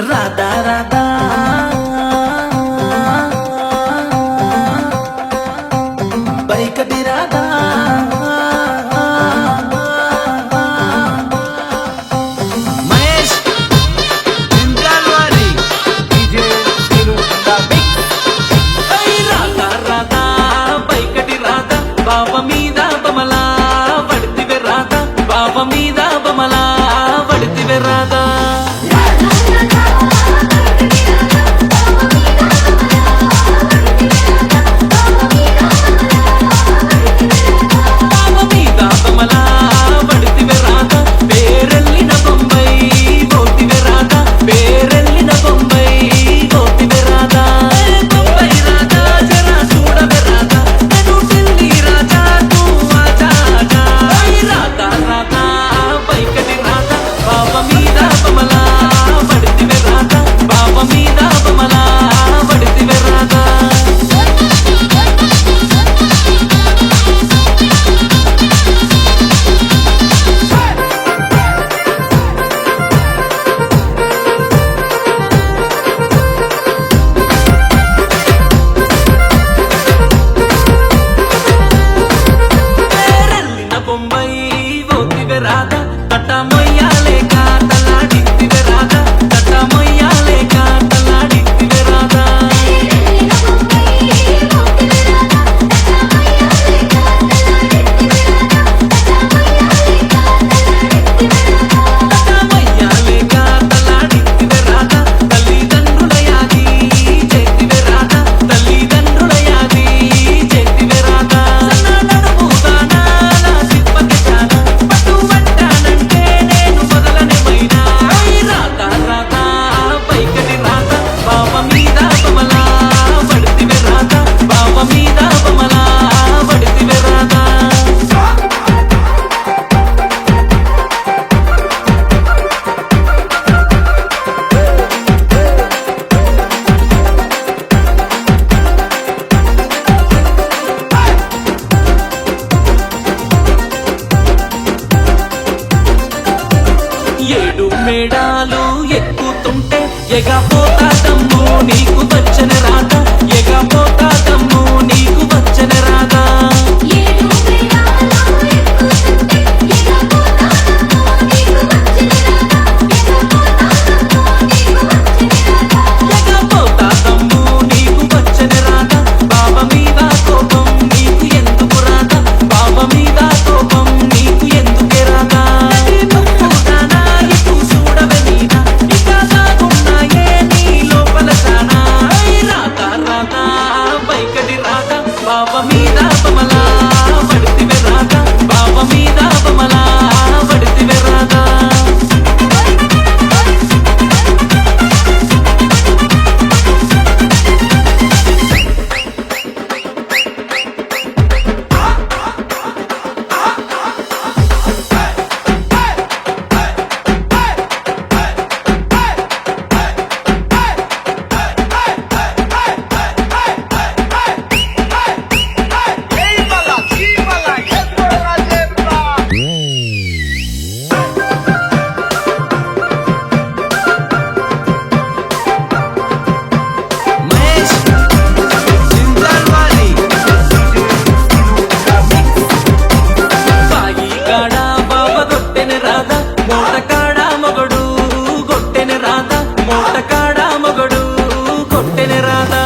Radha Radha బైకటి Radha Mahesh చింతాల్వారి DJ Radha Radha బైకటి Radha బావ మీద బమలా పడితివే రాధా బావ మీద బమలా పడితివే రాధా మేడాలు ఎక్కుతుంటే ఎగపోతా తమ్ము నీకు వచ్చన రాధా ఎగపోతా తమ్ము నీకు వచ్చన రాధా ఎగపోతా తమ్ము నీకు వచ్చన రాధా బావ మీద కోపం నీకు ఎందుకు రాధా బావ మీద కోపం నీకు ఎందుకే రాధా బావ మీద బమలా పడితివే రాధా బావ మీద బమలా పడితివే రాధా మోటకాడా మొగడు కొట్టెన రాధా